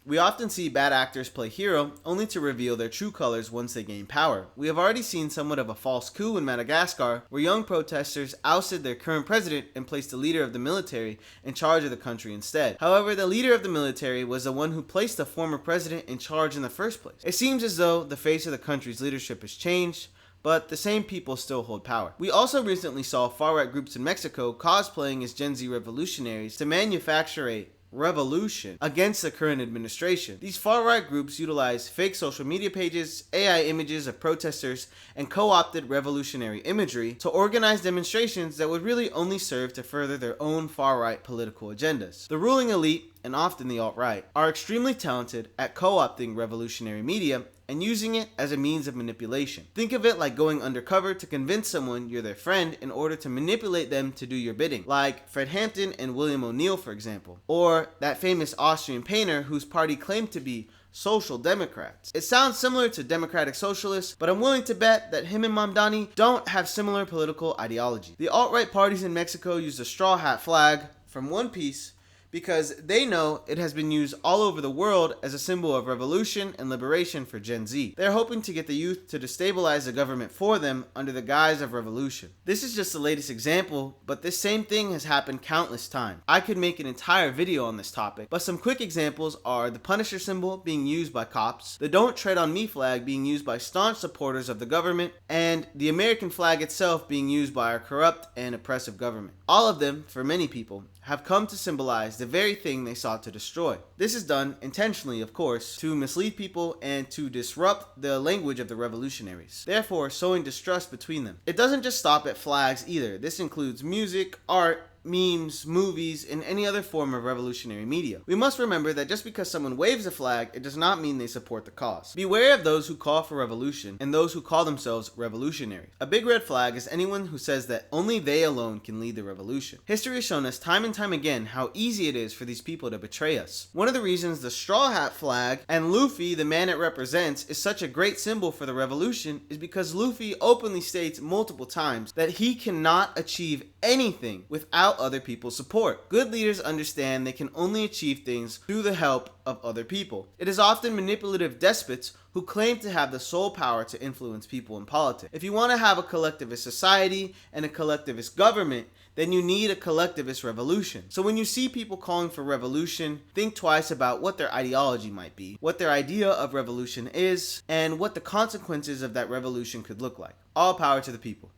We often see bad actors play hero only to reveal their true colors once they gain power. We have already seen somewhat of a false coup in Madagascar, where young protesters ousted their current president and placed the leader of the military in charge of the country instead. However, the leader of the military was the one who placed the former president in charge in the first place. It seems as though the face of the country's leadership has changed, but the same people still hold power. We also recently saw far-right groups in Mexico cosplaying as Gen Z revolutionaries to manufacture a revolution against the current administration. These far-right groups utilize fake social media pages, AI images of protesters, and co-opted revolutionary imagery to organize demonstrations that would really only serve to further their own far-right political agendas. The ruling elite, and often the alt-right, are extremely talented at co-opting revolutionary media and using it as a means of manipulation. Think of it like going undercover to convince someone you're their friend in order to manipulate them to do your bidding, like Fred Hampton and William O'Neill, for example, or that famous Austrian painter whose party claimed to be Social Democrats. It sounds similar to Democratic Socialists, but I'm willing to bet that him and Mamdani don't have similar political ideology. The alt-right parties in Mexico use the straw hat flag from One Piece because they know it has been used all over the world as a symbol of revolution and liberation for Gen Z. They're hoping to get the youth to destabilize the government for them under the guise of revolution. This is just the latest example, but this same thing has happened countless times. I could make an entire video on this topic, but some quick examples are the Punisher symbol being used by cops, the Don't Tread on Me flag being used by staunch supporters of the government, and the American flag itself being used by our corrupt and oppressive government. All of them, for many people, have come to symbolize the very thing they sought to destroy. This is done intentionally, of course, to mislead people and to disrupt the language of the revolutionaries, therefore sowing distrust between them. It doesn't just stop at flags either. This includes music, art, memes, movies, and any other form of revolutionary media. We must remember that just because someone waves a flag, it does not mean they support the cause. Beware of those who call for revolution and those who call themselves revolutionary. A big red flag is anyone who says that only they alone can lead the revolution. History has shown us time and time again how easy it is for these people to betray us. One of the reasons the straw hat flag and Luffy, the man it represents, is such a great symbol for the revolution is because Luffy openly states multiple times that he cannot achieve anything without other people's support. Good leaders understand they can only achieve things through the help of other people. It is often manipulative despots who claim to have the sole power to influence people in politics. If you want to have a collectivist society and a collectivist government, then you need a collectivist revolution. So when you see people calling for revolution, think twice about what their ideology might be, what their idea of revolution is, and what the consequences of that revolution could look like. All power to the people.